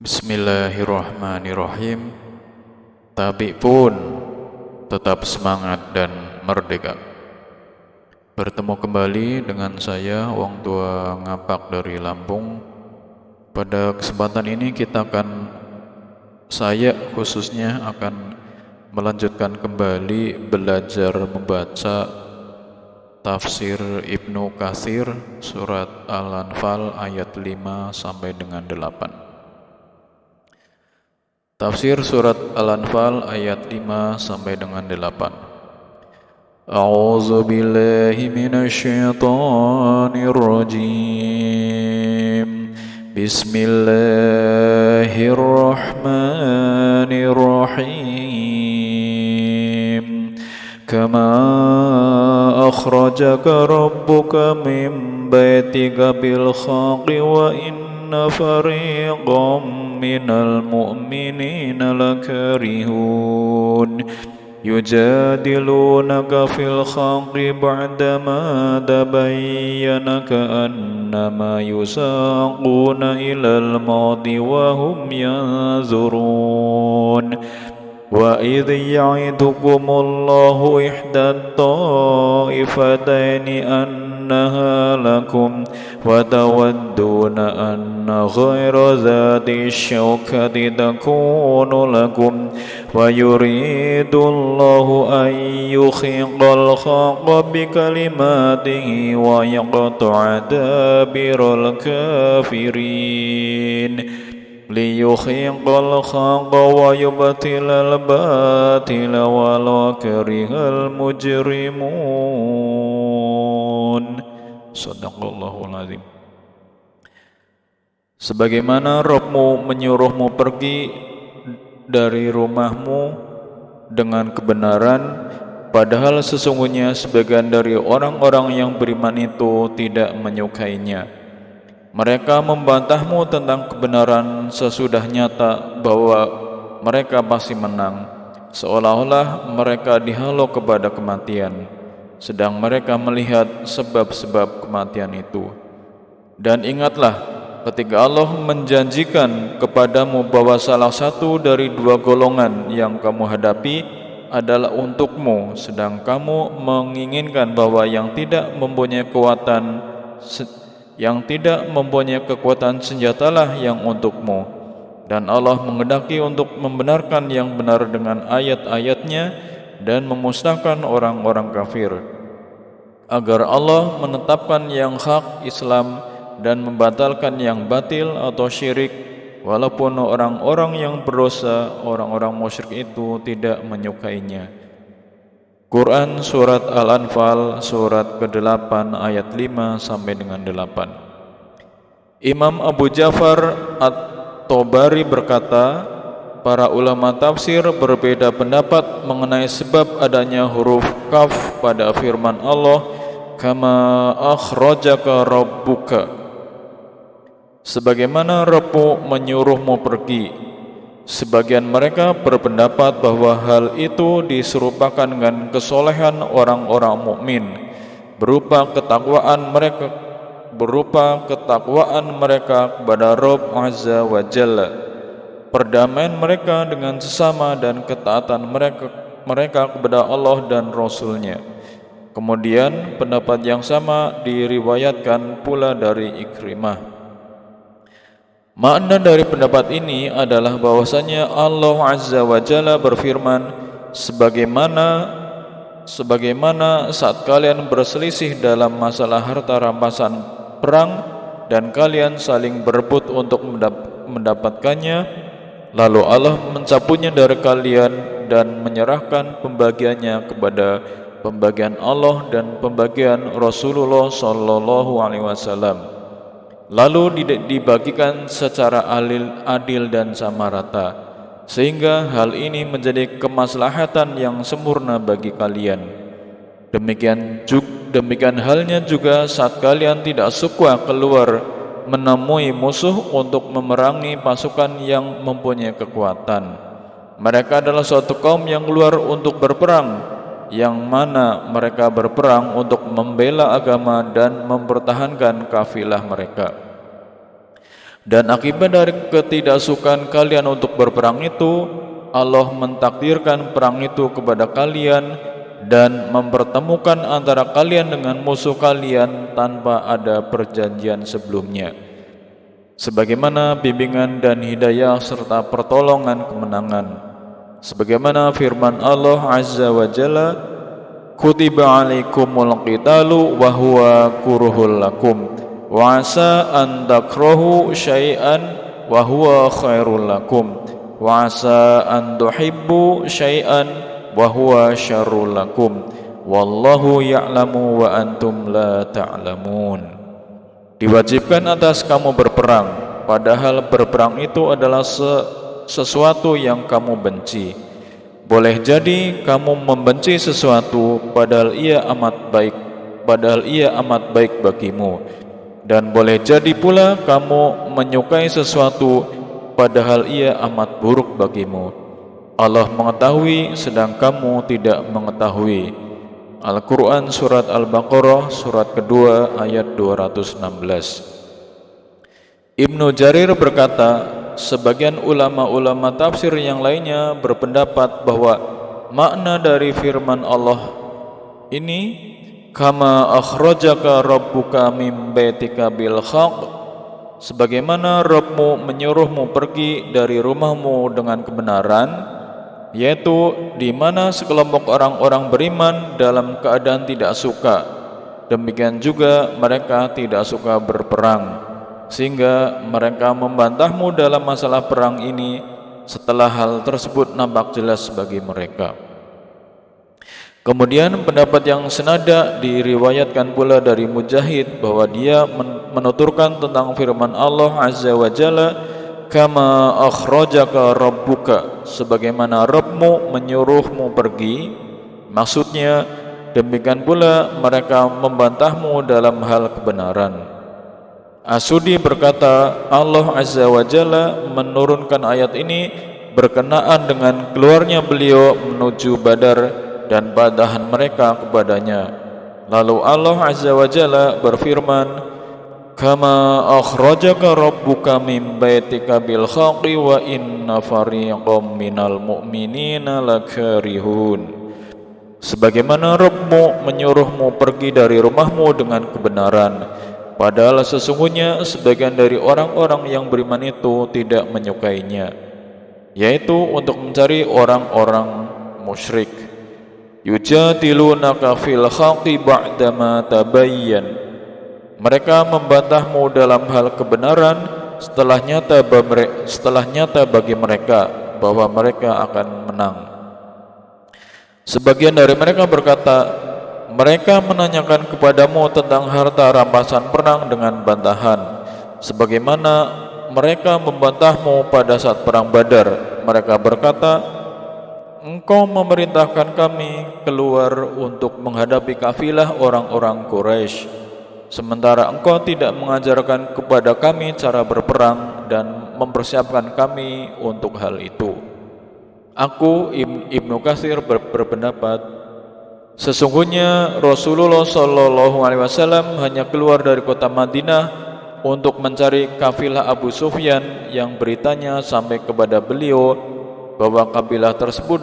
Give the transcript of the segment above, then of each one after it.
Bismillahirrahmanirrahim. Tapi pun tetap semangat dan merdeka. Bertemu kembali dengan saya, Wong Tua Ngapak dari Lampung. Pada kesempatan ini saya khususnya akan melanjutkan kembali belajar membaca tafsir Ibnu Katsir surat Al-Anfal ayat 5 sampai dengan 8. Tafsir surat Al-Anfal ayat 5 sampai dengan 8. A'udzu billahi minasyaitonir rajim. Bismillahirrahmanirrahim. Kama akhrajaka rabbuka min baitika bil haqqi wa inna fariqam minal mu'minina lakarihun yujadilunaka fil haqqi ba'dama tabayyana ka'annama yusaquna ilal mauti wa hum yanzurun wa idh ya'idukumullahu ihdat ta'ifataini annaha lakum wa tawadduna anna ghayra dhati syawkati takunu lakum wa yuridullahu an yukhiqal haqqa bikalimatihi wa yaqta'a dabiral kafirin liyuhiqqal haqqa wa yubtilal batila walau karihal mujrimun. Shadaqallahul azim. Sebagaimana Rabbmu menyuruhmu pergi dari rumahmu dengan kebenaran, padahal sesungguhnya sebagian dari orang-orang yang beriman itu tidak menyukainya. Mereka membantahmu tentang kebenaran sesudah nyata bahwa mereka pasti menang, seolah-olah mereka dihalau kepada kematian, sedang mereka melihat sebab-sebab kematian itu. Dan ingatlah ketika Allah menjanjikan kepadamu bahwa salah satu dari dua golongan yang kamu hadapi adalah untukmu, sedang kamu menginginkan bahwa yang tidak mempunyai kekuatan senjatalah yang untukmu, dan Allah menghendaki untuk membenarkan yang benar dengan ayat-ayatnya dan memusnahkan orang-orang kafir, agar Allah menetapkan yang hak Islam dan membatalkan yang batil atau syirik, walaupun orang-orang yang berdosa, orang-orang musyrik itu tidak menyukainya. Quran surat Al-Anfal surat ke-8 ayat 5 sampai dengan 8. Imam Abu Ja'far At-Tabari berkata, para ulama tafsir berbeda pendapat mengenai sebab adanya huruf kaf pada firman Allah, kama akhrajaka rabbuka, sebagaimana Rabbmu menyuruhmu pergi. Sebagian mereka berpendapat bahwa hal itu diserupakan dengan kesolehan orang-orang mukmin berupa ketakwaan mereka kepada Rabb Azza wa Jalla, perdamaian mereka dengan sesama dan ketaatan mereka kepada Allah dan Rasul-Nya. Kemudian pendapat yang sama diriwayatkan pula dari Ikrimah. Makna dari pendapat ini adalah bahwasanya Allah Azza wa Jalla berfirman, sebagaimana saat kalian berselisih dalam masalah harta rampasan perang dan kalian saling berebut untuk mendapatkannya, lalu Allah mencapunya dari kalian dan menyerahkan pembagiannya kepada pembagian Allah dan pembagian Rasulullah sallallahu alaihi wasallam, lalu dibagikan secara adil dan sama rata, sehingga hal ini menjadi kemaslahatan yang sempurna bagi kalian. Demikian halnya juga saat kalian tidak suka keluar menemui musuh untuk memerangi pasukan yang mempunyai kekuatan. Mereka adalah suatu kaum yang keluar untuk berperang, yang mana mereka berperang untuk membela agama dan mempertahankan kafilah mereka. Dan akibat dari ketidaksukaan kalian untuk berperang itu, Allah mentakdirkan perang itu kepada kalian dan mempertemukan antara kalian dengan musuh kalian tanpa ada perjanjian sebelumnya, sebagaimana bimbingan dan hidayah serta pertolongan kemenangan. Sebagaimana firman Allah Azza wa Jalla, kutiba alaikumul qitalu wa huwa kuruhul lakum wa asa an takrahu syai'an wa huwa khairul lakum wa asa an tuhibbu syai'an wa huwa syarrul lakum wallahu ya'lamu wa antum la ta'lamun. Diwajibkan atas kamu berperang, padahal berperang itu adalah sesuatu yang kamu benci. Boleh jadi kamu membenci sesuatu padahal ia amat baik bagimu, dan boleh jadi pula kamu menyukai sesuatu padahal ia amat buruk bagimu. Allah mengetahui sedang kamu tidak mengetahui. Al-Quran Surat Al-Baqarah Surat kedua ayat 216. Ibnu Jarir berkata, sebagian ulama-ulama tafsir yang lainnya berpendapat bahwa makna dari firman Allah ini, kama akhrajaka rabbuka mim baitika bil haqq, sebagaimana Rabbmu menyuruhmu pergi dari rumahmu dengan kebenaran, yaitu di mana sekelompok orang-orang beriman dalam keadaan tidak suka. Demikian juga mereka tidak suka berperang, sehingga mereka membantahmu dalam masalah perang ini setelah hal tersebut nampak jelas bagi mereka. Kemudian pendapat yang senada diriwayatkan pula dari Mujahid bahwa dia menuturkan tentang firman Allah Azza wa Jalla, kama akhrajaka rabbuka, sebagaimana Rabbmu menyuruhmu pergi. Maksudnya demikian pula mereka membantahmu dalam hal kebenaran. As-Sudi berkata, Allah Azza wa Jalla menurunkan ayat ini berkenaan dengan keluarnya beliau menuju Badar dan bantahan mereka kepadanya. Lalu Allah Azza wa Jalla berfirman, kama akhrajaka rabbuka min baitika bil haqqi wa inna fariqam minal mu'minina lakarihun, sebagaimana Rabbmu menyuruhmu pergi dari rumahmu dengan kebenaran, padahal sesungguhnya sebagian dari orang-orang yang beriman itu tidak menyukainya, yaitu untuk mencari orang-orang musyrik. Yujadilunaka fil haqqi ba'dama tabayyan, mereka membantahmu dalam hal kebenaran setelah nyata bagi mereka bahwa mereka akan menang. Sebagian dari mereka berkata, mereka menanyakan kepadamu tentang harta rampasan perang dengan bantahan, sebagaimana mereka membantahmu pada saat perang Badar. Mereka berkata, engkau memerintahkan kami keluar untuk menghadapi kafilah orang-orang Quraisy, sementara engkau tidak mengajarkan kepada kami cara berperang dan mempersiapkan kami untuk hal itu. Aku, Ibnu Katsir berpendapat, sesungguhnya Rasulullah SAW hanya keluar dari kota Madinah untuk mencari kafilah Abu Sufyan yang beritanya sampai kepada beliau bahwa kabilah tersebut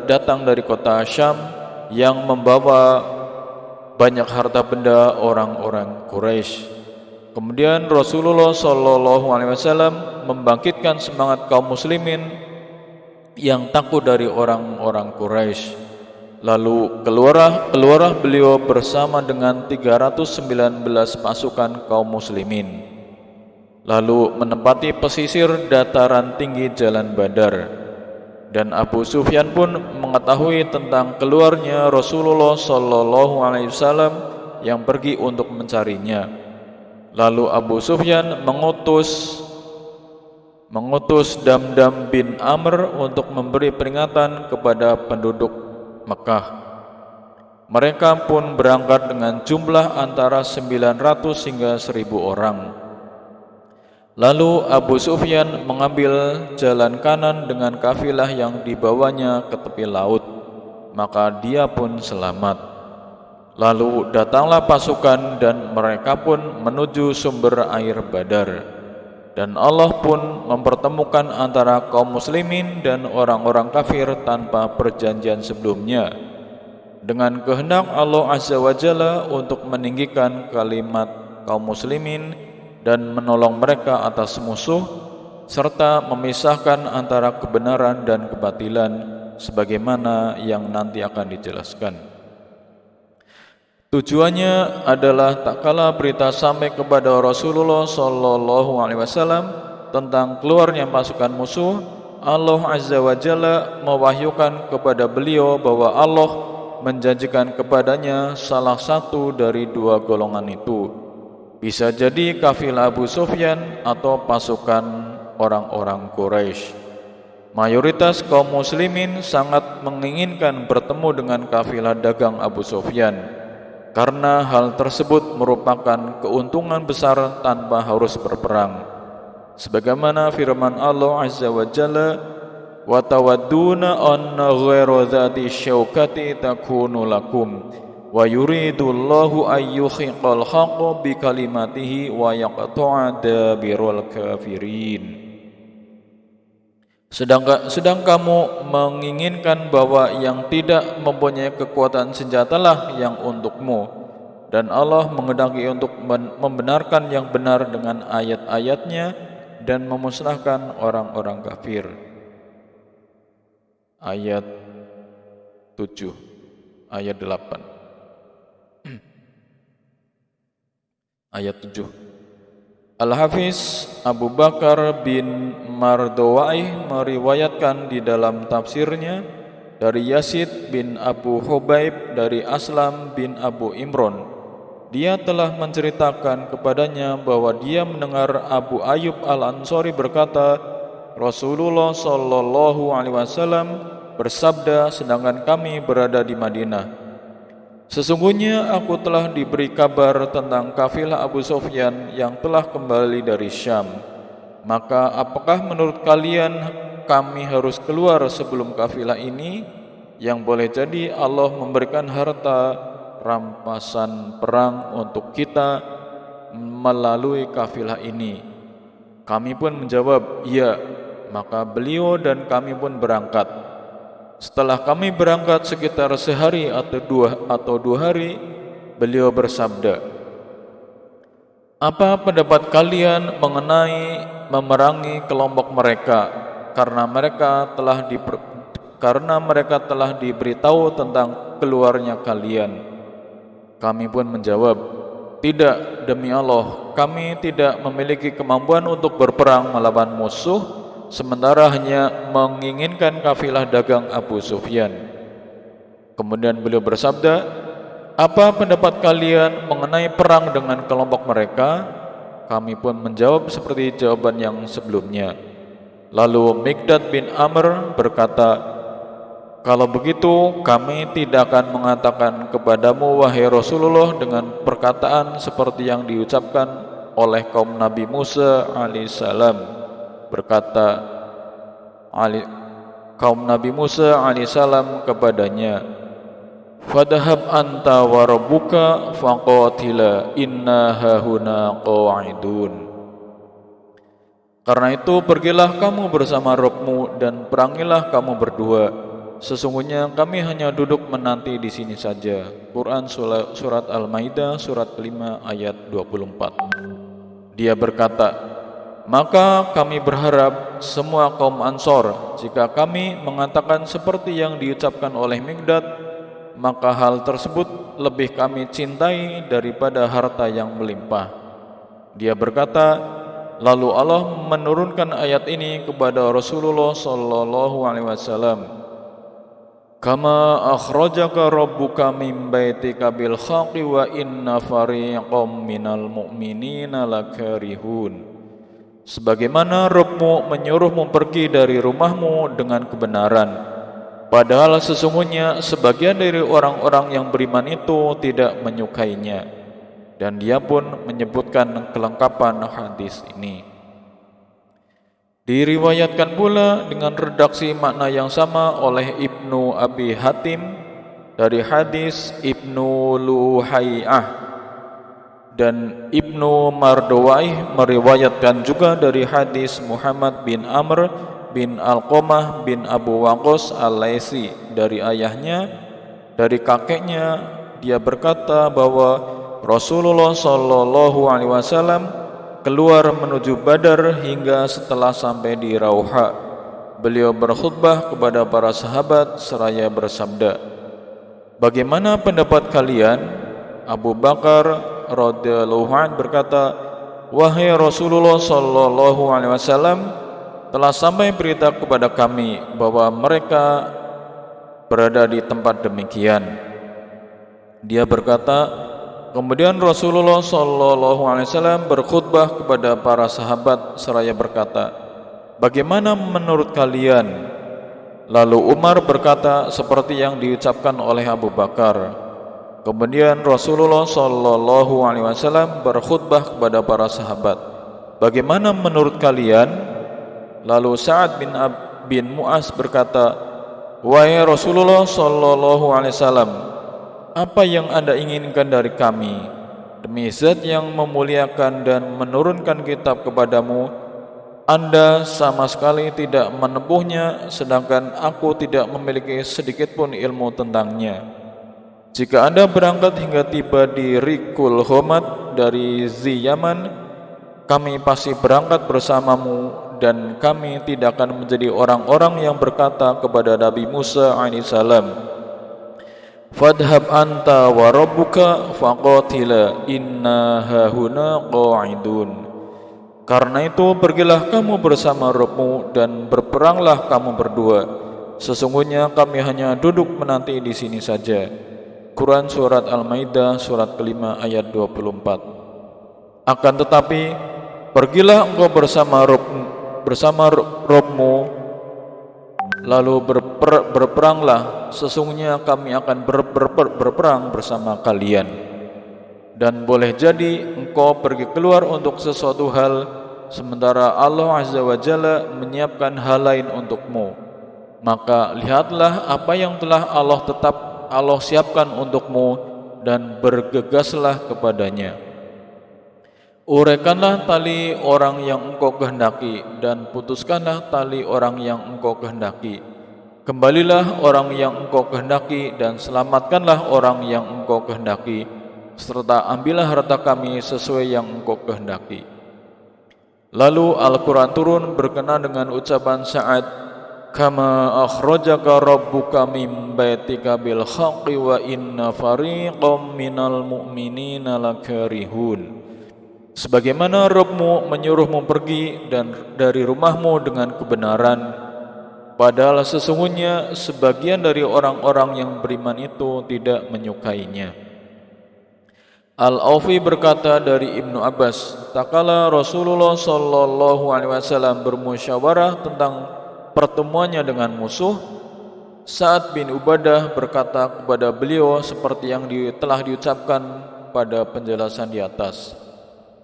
datang dari kota Syam yang membawa banyak harta benda orang-orang Quraisy. Kemudian Rasulullah SAW membangkitkan semangat kaum muslimin yang takut dari orang-orang Quraisy. Lalu keluarlah beliau bersama dengan 319 pasukan kaum muslimin, lalu menempati pesisir dataran tinggi Jalan Badar. Dan Abu Sufyan pun mengetahui tentang keluarnya Rasulullah SAW yang pergi untuk mencarinya. Lalu Abu Sufyan mengutus Damdam bin Amr untuk memberi peringatan kepada penduduk Mekah. Mereka pun berangkat dengan jumlah antara 900 hingga 1000 orang. Lalu Abu Sufyan mengambil jalan kanan dengan kafilah yang dibawanya ke tepi laut, maka dia pun selamat. Lalu datanglah pasukan dan mereka pun menuju sumber air Badar. Dan Allah pun mempertemukan antara kaum muslimin dan orang-orang kafir tanpa perjanjian sebelumnya, dengan kehendak Allah Azza wa Jalla untuk meninggikan kalimat kaum muslimin dan menolong mereka atas musuh, serta memisahkan antara kebenaran dan kebatilan sebagaimana yang nanti akan dijelaskan. Tujuannya adalah tak kala berita sampai kepada Rasulullah sallallahu alaihi wasallam tentang keluarnya pasukan musuh, Allah Azza wa Jalla mewahyukan kepada beliau bahwa Allah menjanjikan kepadanya salah satu dari dua golongan itu. Bisa jadi kafilah Abu Sufyan atau pasukan orang-orang Quraisy. Mayoritas kaum muslimin sangat menginginkan bertemu dengan kafilah dagang Abu Sufyan, karena hal tersebut merupakan keuntungan besar tanpa harus berperang. Sebagaimana firman Allah Azza wa Jalla, "Wa tawadduna anna ghairu dzati syaukati takunu lakum wa yuridullahu ayyuhiqal haqqa bi kalimatihi wa yaqta'a dabirul kafirin." Sedang kamu menginginkan bahwa yang tidak mempunyai kekuatan senjatalah yang untukmu, dan Allah menghendaki untuk membenarkan yang benar dengan ayat-ayatnya dan memusnahkan orang-orang kafir. Ayat 7, ayat 8. Ayat 7. Al-Hafiz Abu Bakar bin Mardawai meriwayatkan di dalam tafsirnya dari Yazid bin Abu Hubaib dari Aslam bin Abu Imron. Dia telah menceritakan kepadanya bahwa dia mendengar Abu Ayyub Al-Ansari berkata, Rasulullah sallallahu alaihi wasallam bersabda sedangkan kami berada di Madinah, "Sesungguhnya aku telah diberi kabar tentang kafilah Abu Sufyan yang telah kembali dari Syam. Maka apakah menurut kalian kami harus keluar sebelum kafilah ini? Yang boleh jadi Allah memberikan harta rampasan perang untuk kita melalui kafilah ini." Kami pun menjawab, "Iya." Maka beliau dan kami pun berangkat. Setelah kami berangkat sekitar sehari atau dua hari, beliau bersabda, "Apa pendapat kalian mengenai memerangi kelompok mereka karena mereka telah diberitahu tentang keluarnya kalian?" Kami pun menjawab, "Tidak, demi Allah, kami tidak memiliki kemampuan untuk berperang melawan musuh, sementara hanya menginginkan kafilah dagang Abu Sufyan." Kemudian beliau bersabda, "Apa pendapat kalian mengenai perang dengan kelompok mereka?" Kami pun menjawab seperti jawaban yang sebelumnya. Lalu Miqdad bin Amr berkata, "Kalau begitu kami tidak akan mengatakan kepadamu wahai Rasulullah dengan perkataan seperti yang diucapkan oleh kaum Nabi Musa alaihissalam." Berkata kaum Nabi Musa alaihissalam kepadanya, "Fadhhab anta wa rabbuka faqatila inna hahuna qa'idun." Karena itu pergilah kamu bersama Rabbmu dan perangilah kamu berdua. Sesungguhnya kami hanya duduk menanti di sini saja. Quran surat Al-Maidah surat 5 ayat 24. Dia berkata, "Maka kami berharap semua kaum Ansor, jika kami mengatakan seperti yang diucapkan oleh Miqdad, maka hal tersebut lebih kami cintai daripada harta yang melimpah." Dia berkata, lalu Allah menurunkan ayat ini kepada Rasulullah sallallahu alaihi wasallam, "Kama akhrajaka rabbuka min baitika bil haqqi wa inna fariqam minal mu'minina lakarihun." Sebagaimana Rabbmu menyuruhmu pergi dari rumahmu dengan kebenaran, padahal sesungguhnya sebagian dari orang-orang yang beriman itu tidak menyukainya. Dan dia pun menyebutkan kelengkapan hadis ini. Diriwayatkan pula dengan redaksi makna yang sama oleh Ibnu Abi Hatim dari hadis Ibnu Luhai'ah. Dan Ibnu Mardawaih meriwayatkan juga dari hadis Muhammad bin Amr bin Alqamah bin Abu Waqqas Al-Laitsi dari ayahnya, dari kakeknya, dia berkata bahwa Rasulullah sallallahu alaihi wasallam keluar menuju Badar hingga setelah sampai di Rauha. Beliau berkhutbah kepada para sahabat seraya bersabda, "Bagaimana pendapat kalian?" Abu Bakar radhiyallahu anhu berkata, "Wahai Rasulullah sallallahu alaihi wasallam, telah sampai berita kepada kami bahwa mereka berada di tempat demikian." Dia berkata, kemudian Rasulullah sallallahu alaihi wasallam berkhutbah kepada para sahabat seraya berkata, "Bagaimana menurut kalian?" Lalu Umar berkata seperti yang diucapkan oleh Abu Bakar. Kemudian Rasulullah sallallahu alaihi wasallam berkhutbah kepada para sahabat, "Bagaimana menurut kalian?" Lalu Sa'ad bin Mu'az berkata, "Wahai Rasulullah sallallahu alaihi wasallam, apa yang Anda inginkan dari kami? Demi Zat yang memuliakan dan menurunkan kitab kepadamu, Anda sama sekali tidak menempuhnya, sedangkan aku tidak memiliki sedikit pun ilmu tentangnya. Jika Anda berangkat hingga tiba di Rikul Homad dari Yaman, kami pasti berangkat bersamamu, dan kami tidak akan menjadi orang-orang yang berkata kepada Nabi Musa alaihissalam, 'Fadhhab anta wa rabbuka faqatila inna hahuna qa'idun.' Karena itu pergilah kamu bersama Rabbmu dan berperanglah kamu berdua. Sesungguhnya kami hanya duduk menanti di sini saja." Quran Surat Al-Maidah Surat kelima ayat 24. Akan tetapi pergilah engkau bersama Rabbmu, lalu berperanglah, sesungguhnya kami akan berperang bersama kalian. Dan boleh jadi engkau pergi keluar untuk sesuatu hal, sementara Allah Azza wa Jalla menyiapkan hal lain untukmu. Maka lihatlah apa yang telah Allah siapkan untukmu dan bergegaslah kepadanya. Uraikanlah tali orang yang engkau kehendaki dan putuskanlah tali orang yang engkau kehendaki. Kembalilah orang yang engkau kehendaki dan selamatkanlah orang yang engkau kehendaki, serta ambillah harta kami sesuai yang engkau kehendaki. Lalu Al-Quran turun berkenaan dengan ucapan Sa'ad, "Kama akhrajaka rabbuka min baitika bil haqqi wa inna fariqam minal mu'minina lakarihun." Sebagaimana Rabbmu menyuruhmu pergi dari rumahmu dengan kebenaran, padahal sesungguhnya sebagian dari orang-orang yang beriman itu tidak menyukainya. Al-Aufi berkata dari Ibnu Abbas, "Takala Rasulullah sallallahu alaihi wasallam bermusyawarah tentang pertemuannya dengan musuh, Sa'ad bin Ubadah berkata kepada beliau seperti yang telah diucapkan pada penjelasan di atas.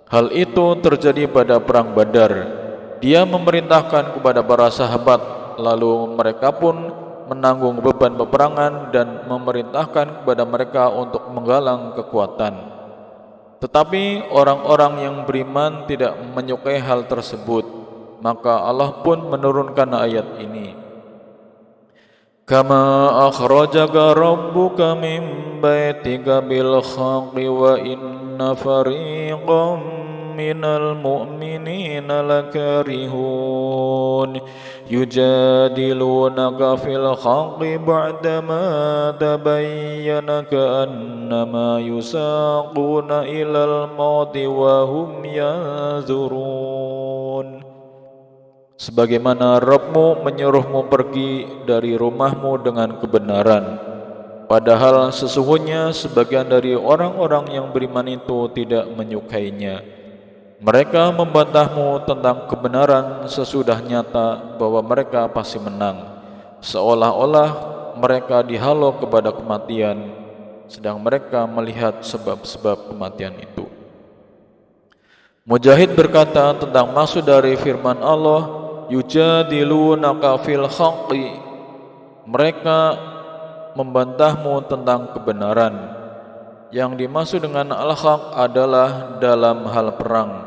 Hal itu terjadi pada perang Badar. Dia memerintahkan kepada para sahabat, lalu mereka pun menanggung beban peperangan dan memerintahkan kepada mereka untuk menggalang kekuatan. Tetapi orang-orang yang beriman tidak menyukai hal tersebut, maka Allah pun menurunkan ayat ini. Kama akhrajaka rabbuka min baitika bil haqqi wa inna fariqam minal mu'minina lakarihun yujadilunaka fil haqqi ba'dama tabayyana ka'annama yusaquna ilal mauti wa hum yanzurun. Sebagaimana Rabbmu menyuruhmu pergi dari rumahmu dengan kebenaran, padahal sesungguhnya sebagian dari orang-orang yang beriman itu tidak menyukainya. Mereka membantahmu tentang kebenaran sesudah nyata bahwa mereka pasti menang, seolah-olah mereka dihalau kepada kematian, sedang mereka melihat sebab-sebab kematian itu. Mujahid berkata tentang maksud dari firman Allah, yujadilunaka fil haqqi, mereka membantahmu tentang kebenaran. Yang dimaksud dengan al-haq adalah dalam hal perang.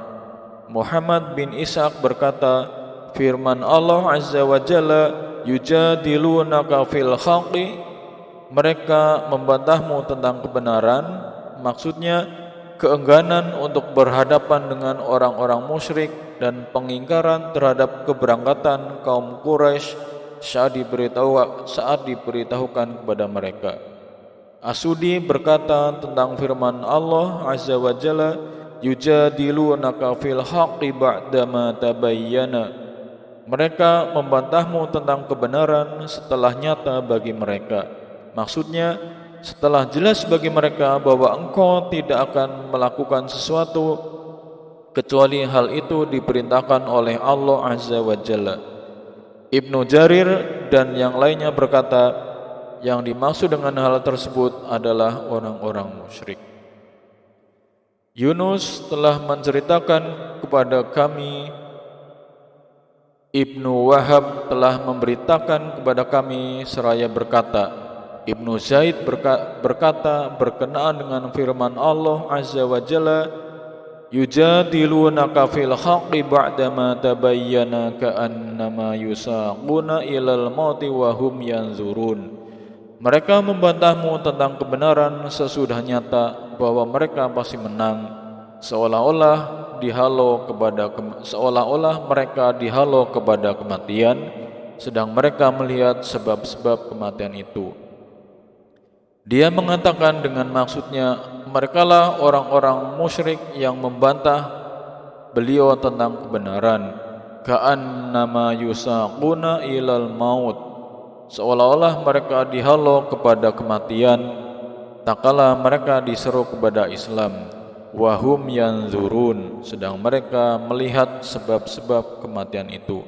Muhammad bin Ishaq berkata, firman Allah Azza wa Jalla, yujadilunaka fil haqqi, mereka membantahmu tentang kebenaran, maksudnya keengganan untuk berhadapan dengan orang-orang musyrik dan pengingkaran terhadap keberangkatan kaum Quraisy saat diberitahukan kepada mereka. As-Sudi berkata tentang firman Allah Azza wa Jalla, yujadilunaka fil haqqi ba'dama tabayyana, mereka membantahmu tentang kebenaran setelah nyata bagi mereka. Maksudnya setelah jelas bagi mereka bahwa engkau tidak akan melakukan sesuatu kecuali hal itu diperintahkan oleh Allah Azza wa Jalla. Ibnu Jarir dan yang lainnya berkata, yang dimaksud dengan hal tersebut adalah orang-orang musyrik. Yunus telah menceritakan kepada kami, Ibnu Wahab telah memberitakan kepada kami seraya berkata, Ibnu Zaid berkata berkenaan dengan firman Allah Azza wa Jalla, yujadilunaka fil haqqi ba'dama tabayyana ka'annama yusaquna ilal mauti wa hum yanzurun. Mereka membantahmu tentang kebenaran sesudah nyata bahwa mereka pasti menang, seolah-olah mereka dihalau kepada kematian, sedang mereka melihat sebab-sebab kematian itu. Dia mengatakan dengan maksudnya, merekalah orang-orang musyrik yang membantah beliau tentang kebenaran. Ka'annama yusaquna ilal maut, seolah-olah mereka dihalau kepada kematian, tak kala mereka diseru kepada Islam. Wahum yanzurun, sedang mereka melihat sebab-sebab kematian itu.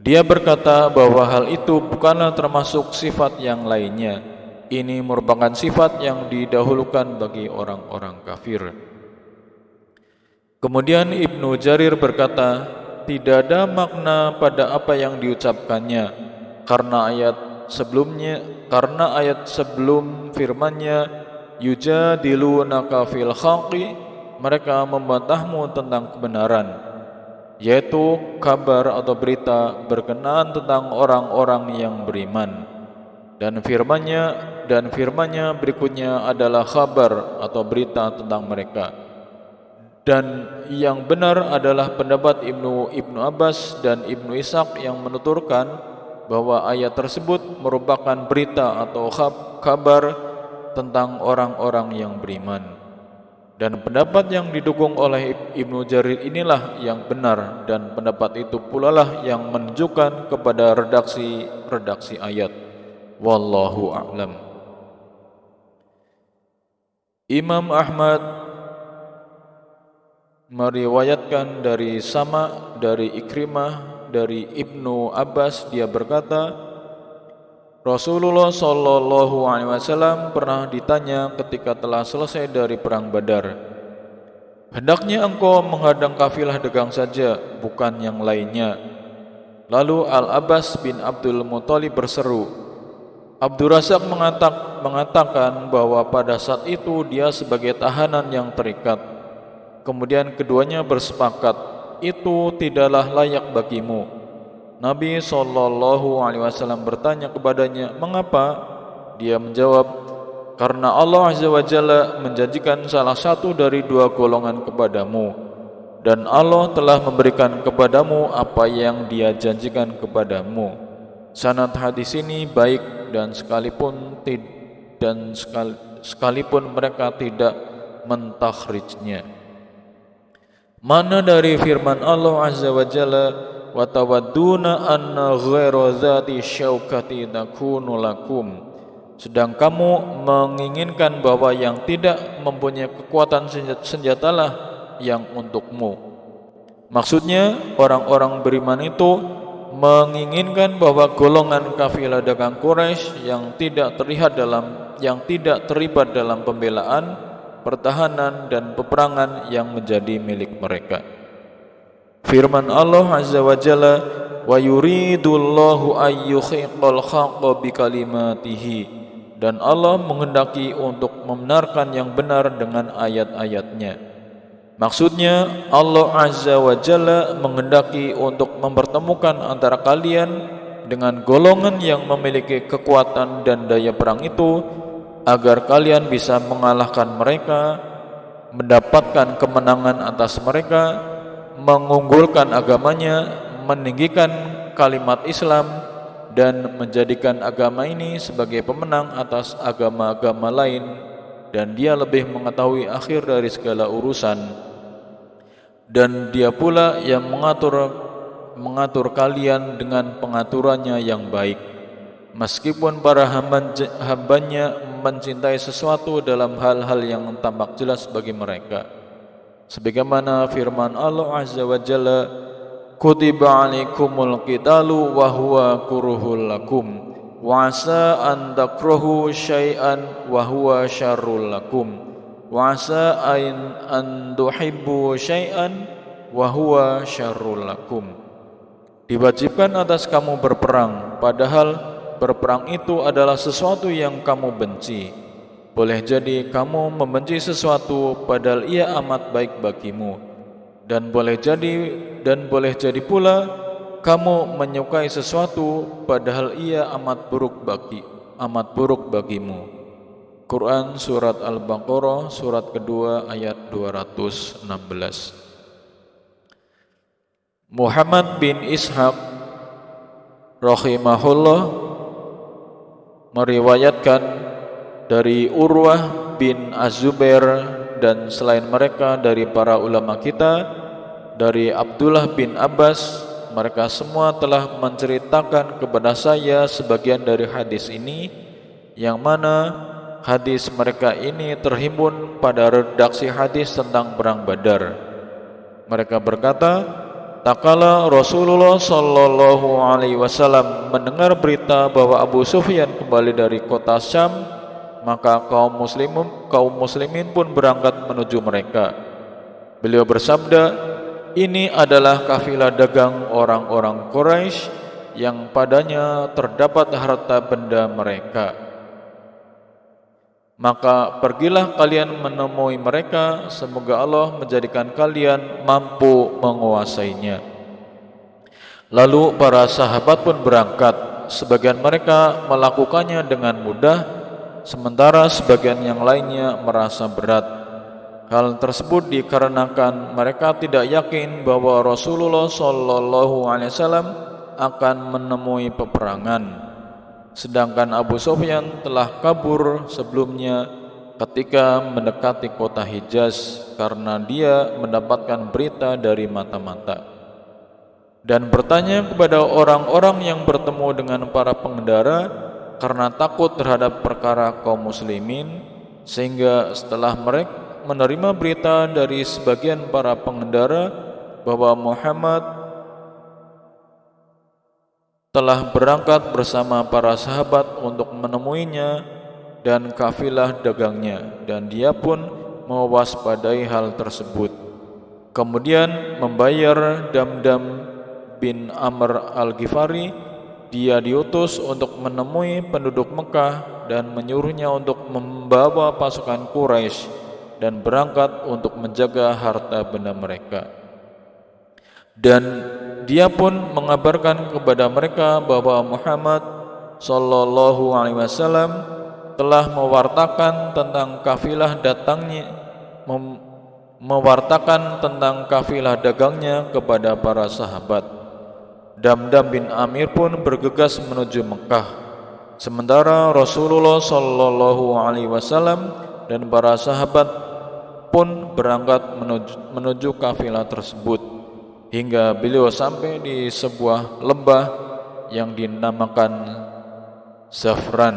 Dia berkata bahwa hal itu bukanlah termasuk sifat yang lainnya. Ini merupakan sifat yang didahulukan bagi orang-orang kafir. Kemudian Ibnu Jarir berkata, tidak ada makna pada apa yang diucapkannya, karena ayat sebelum firman-Nya, yujadilunaka fil haqqi, mereka membantahmu tentang kebenaran, yaitu kabar atau berita berkenaan tentang orang-orang yang beriman. Dan firman-Nya berikutnya adalah kabar atau berita tentang mereka. Dan yang benar adalah pendapat Ibnu Abbas dan Ibnu Ishaq yang menuturkan bahwa ayat tersebut merupakan berita atau kabar tentang orang-orang yang beriman. Dan pendapat yang didukung oleh Ibnu Jarir inilah yang benar, dan pendapat itu pula lah yang menunjukkan kepada redaksi ayat. Wallahu a'lam. Imam Ahmad meriwayatkan dari Ikrimah dari Ibnu Abbas, dia berkata, Rasulullah sallallahu alaihi wasallam pernah ditanya ketika telah selesai dari perang Badar, hendaknya engkau menghadang kafilah dagang saja, bukan yang lainnya. Lalu Al-Abbas bin Abdul Muthalib berseru. Abdur Razak mengatakan bahwa pada saat itu dia sebagai tahanan yang terikat. Kemudian keduanya bersepakat, itu tidaklah layak bagimu. Nabi SAW bertanya kepadanya, mengapa? Dia menjawab, karena Allah Azza wa Jalla menjanjikan salah satu dari dua golongan kepadamu, dan Allah telah memberikan kepadamu apa yang Dia janjikan kepadamu. Sanad hadis ini baik, dan sekalipun mereka tidak mentakhrijnya. Mana dari firman Allah Azza wa Jalla, wa tawadduna anna ghairu dzati syaukati takunu lakum, sedang kamu menginginkan bahwa yang tidak mempunyai kekuatan senjatalah yang untukmu. Maksudnya orang-orang beriman itu menginginkan bahwa golongan kafilah dagang Quraisy yang tidak terlibat dalam pembelaan, pertahanan dan peperangan yang menjadi milik mereka. Firman Allah Azza wa Jalla, wa yuridullahu ayyuhiqqal haqqa bikalimatihi, dan Allah menghendaki untuk membenarkan yang benar dengan ayat-ayatnya. Maksudnya Allah Azza wa Jalla menghendaki untuk mempertemukan antara kalian dengan golongan yang memiliki kekuatan dan daya perang itu, agar kalian bisa mengalahkan mereka, mendapatkan kemenangan atas mereka, mengunggulkan agamanya, meninggikan kalimat Islam, dan menjadikan agama ini sebagai pemenang atas agama-agama lain, dan Dia lebih mengetahui akhir dari segala urusan. Dan Dia pula yang mengatur kalian dengan pengaturannya yang baik. Meskipun para hambanya mencintai sesuatu dalam hal-hal yang tampak jelas bagi mereka, sebagaimana firman Allah Azza wa Jalla, kutiba alaikumul qitalu wa huwa kuruhul lakum wa asa an takrahu syai'an wa huwa syarrul lakum wa asa an tuhibbu syai'an wa huwa syarrul lakum. Diwajibkan atas kamu berperang, padahal berperang itu adalah sesuatu yang kamu benci. Boleh jadi kamu membenci sesuatu padahal ia amat baik bagimu, dan boleh jadi pula kamu menyukai sesuatu padahal ia amat buruk bagimu. Quran surat Al-Baqarah surat kedua ayat 216. Muhammad bin Ishaq rahimahullah meriwayatkan dari Urwah bin Az-Zubair dan selain mereka dari para ulama kita, dari Abdullah bin Abbas, mereka semua telah menceritakan kepada saya sebagian dari hadis ini, yang mana hadis mereka ini terhimpun pada redaksi hadis tentang perang Badar. Mereka berkata, tatkala Rasulullah sallallahu alaihi wasallam mendengar berita bahwa Abu Sufyan kembali dari kota Syam, maka kaum muslimin pun berangkat menuju mereka. Beliau bersabda, ini adalah kafilah dagang orang-orang Quraisy yang padanya terdapat harta benda mereka. Maka pergilah kalian menemui mereka, semoga Allah menjadikan kalian mampu menguasainya. Lalu para sahabat pun berangkat. Sebagian mereka melakukannya dengan mudah, sementara sebagian yang lainnya merasa berat. Hal tersebut dikarenakan mereka tidak yakin bahwa Rasulullah SAW akan menemui peperangan. Sedangkan Abu Sufyan telah kabur sebelumnya ketika mendekati kota Hijaz, karena dia mendapatkan berita dari mata-mata, dan bertanya kepada orang-orang yang bertemu dengan para pengendara karena takut terhadap perkara kaum muslimin, sehingga setelah mereka menerima berita dari sebagian para pengendara bahwa Muhammad telah berangkat bersama para sahabat untuk menemuinya dan kafilah dagangnya, dan dia pun mewaspadai hal tersebut. Kemudian membayar Damdam bin Amr al-Ghifari, dia diutus untuk menemui penduduk Mekah dan menyuruhnya untuk membawa pasukan Quraisy dan berangkat untuk menjaga harta benda mereka. Dan dia pun mengabarkan kepada mereka bahwa Muhammad sallallahu alaihi wasallam telah mewartakan tentang kafilah dagangnya kepada para sahabat. Damdam bin Amir pun bergegas menuju Mekah, sementara Rasulullah sallallahu alaihi wasallam dan para sahabat pun berangkat menuju kafilah tersebut, hingga beliau sampai di sebuah lembah yang dinamakan Zafran.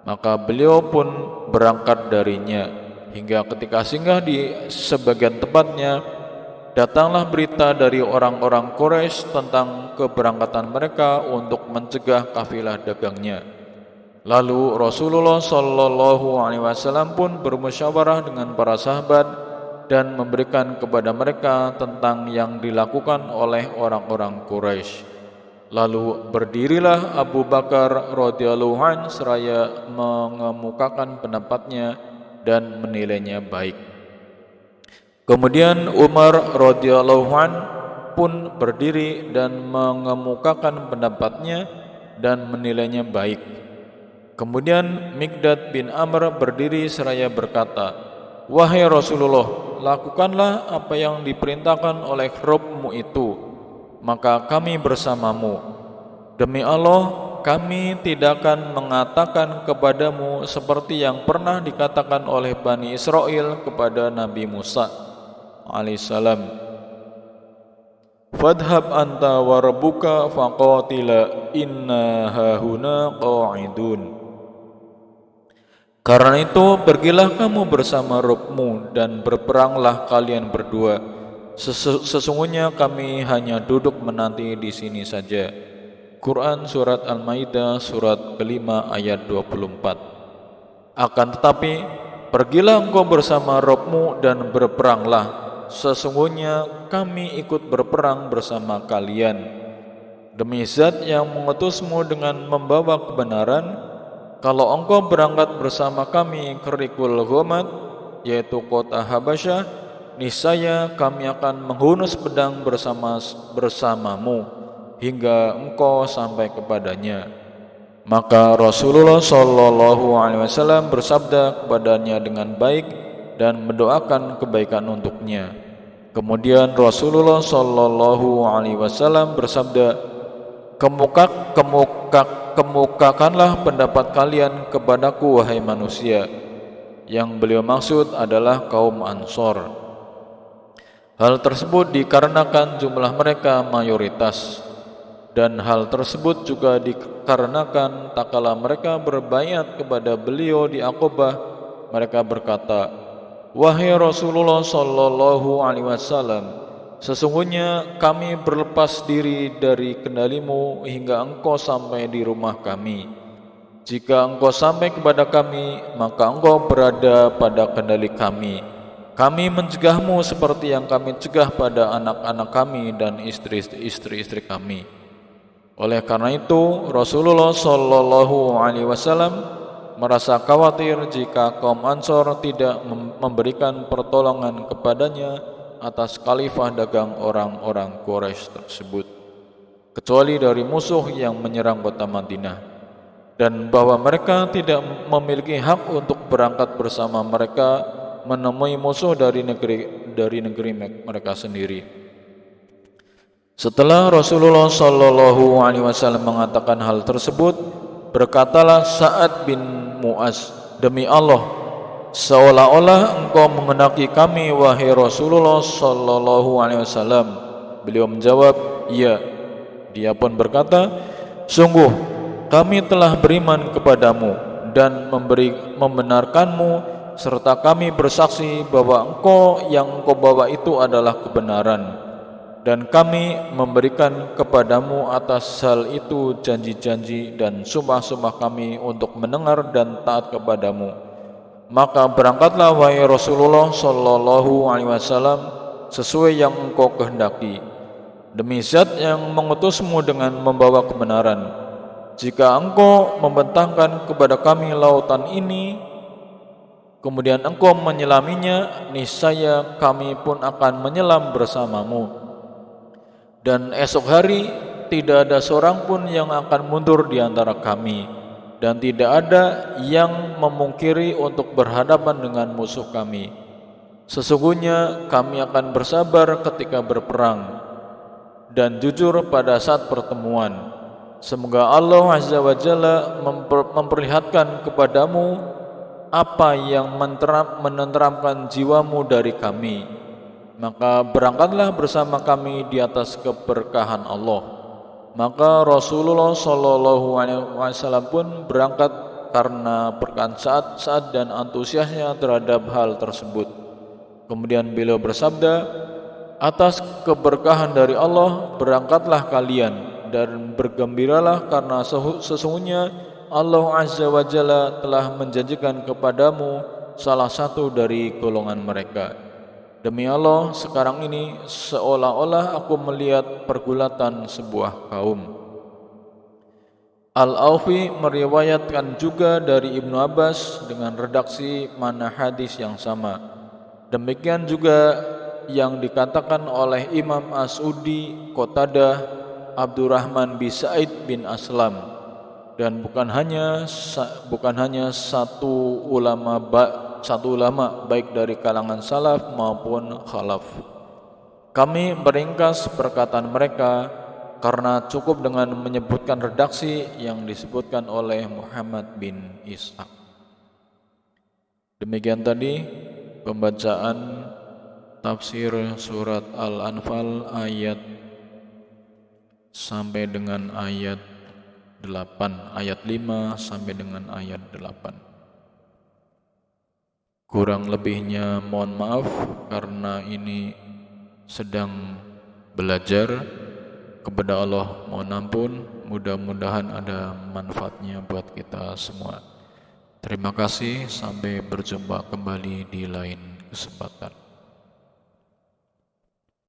Maka beliau pun berangkat darinya, hingga ketika singgah di sebagian tempatnya, datanglah berita dari orang-orang Quraisy tentang keberangkatan mereka untuk mencegah kafilah dagangnya. Lalu Rasulullah sallallahu alaihi wasallam pun bermusyawarah dengan para sahabat dan memberikan kepada mereka tentang yang dilakukan oleh orang-orang Quraisy. Lalu berdirilah Abu Bakar radhiyallahu an seraya mengemukakan pendapatnya dan menilainya baik. Kemudian Umar radhiyallahu an pun berdiri dan mengemukakan pendapatnya dan menilainya baik. Kemudian Mikdad bin Amr berdiri seraya berkata, "Wahai Rasulullah, lakukanlah apa yang diperintahkan oleh Rabb-Mu itu, maka kami bersamamu. Demi Allah, kami tidak akan mengatakan kepadamu seperti yang pernah dikatakan oleh Bani Israel kepada Nabi Musa alaihissalam. Fadhhab anta wa rabbuka faqatila inna hahuna qa'idun. Karena itu, pergilah kamu bersama Rabb-Mu dan berperanglah kalian berdua. Sesungguhnya kami hanya duduk menanti di sini saja." Quran Surat Al-Maidah surat kelima ayat 24. Akan tetapi, pergilah engkau bersama Rabb-Mu dan berperanglah. Sesungguhnya kami ikut berperang bersama kalian. Demi Zat yang mengutusmu dengan membawa kebenaran, kalau engkau berangkat bersama kami ke Rikul Ghamad, yaitu kota Habasyah, niscaya kami akan menghunus pedang bersamamu hingga engkau sampai kepadanya. Maka Rasulullah sallallahu alaihi wasallam bersabda kepadanya dengan baik dan mendoakan kebaikan untuknya. Kemudian Rasulullah sallallahu alaihi wasallam bersabda, Kemukakanlah pendapat kalian kepadaku, wahai manusia." Yang beliau maksud adalah kaum Ansor. Hal tersebut dikarenakan jumlah mereka mayoritas, dan hal tersebut juga dikarenakan tak kala mereka berbaiat kepada beliau di Aqabah, mereka berkata, "Wahai Rasulullah sallallahu alaihi wasallam, sesungguhnya kami berlepas diri dari kendalimu hingga engkau sampai di rumah kami. Jika engkau sampai kepada kami, maka engkau berada pada kendali kami. Kami mencegahmu seperti yang kami cegah pada anak-anak kami dan istri-istri kami." Oleh karena itu, Rasulullah sallallahu alaihi wasallam merasa khawatir jika kaum Ansor tidak memberikan pertolongan kepadanya atas khalifah dagang orang-orang Quraisy tersebut, kecuali dari musuh yang menyerang kota Madinah, dan bahwa mereka tidak memiliki hak untuk berangkat bersama mereka menemui musuh dari negeri mereka sendiri. Setelah Rasulullah sallallahu alaihi wasallam mengatakan hal tersebut, berkatalah Sa'ad bin Mu'az, "Demi Allah, seolah-olah engkau mengenaki kami, wahai Rasulullah sallallahu alaihi wasallam." Beliau menjawab, "Iya." Dia pun berkata, "Sungguh kami telah beriman kepadamu dan membenarkanmu, serta kami bersaksi bahwa yang engkau bawa itu adalah kebenaran. Dan kami memberikan kepadamu atas hal itu janji-janji dan sumpah-sumpah kami untuk mendengar dan taat kepadamu. Maka berangkatlah wahai Rasulullah sallallahu alaihi wasallam sesuai yang engkau kehendaki. Demi Zat yang mengutusmu dengan membawa kebenaran. Jika engkau membentangkan kepada kami lautan ini, kemudian engkau menyelaminya, niscaya kami pun akan menyelam bersamamu. Dan esok hari tidak ada seorang pun yang akan mundur di antara kami, dan tidak ada yang memungkiri untuk berhadapan dengan musuh kami. Sesungguhnya kami akan bersabar ketika berperang dan jujur pada saat pertemuan. Semoga Allah Azza wa Jalla memperlihatkan kepadamu apa yang menenteramkan jiwamu dari kami. Maka berangkatlah bersama kami di atas keberkahan Allah." Maka Rasulullah sallallahu alaihi wasallam pun berangkat karena berkat Sa'ad dan antusiasnya terhadap hal tersebut. Kemudian beliau bersabda, "Atas keberkahan dari Allah berangkatlah kalian dan bergembiralah, karena sesungguhnya Allah Azza wa Jalla telah menjanjikan kepadamu salah satu dari golongan mereka. Demi Allah, sekarang ini seolah-olah aku melihat pergulatan sebuah kaum." Al-Aufi meriwayatkan juga dari Ibnu Abbas dengan redaksi mana hadis yang sama. Demikian juga yang dikatakan oleh Imam As-Sudi, Qatadah, Abdurrahman bin Sa'id bin Aslam, dan bukan hanya satu ulama baik dari kalangan salaf maupun khalaf. Kami meringkas perkataan mereka karena cukup dengan menyebutkan redaksi yang disebutkan oleh Muhammad bin Ishaq. Demikian tadi pembacaan tafsir surat Al-Anfal ayat sampai dengan ayat 8, ayat 5 sampai dengan ayat 8. Kurang lebihnya mohon maaf karena ini sedang belajar. Kepada Allah mohon ampun, mudah-mudahan ada manfaatnya buat kita semua. Terima kasih, sampai berjumpa kembali di lain kesempatan.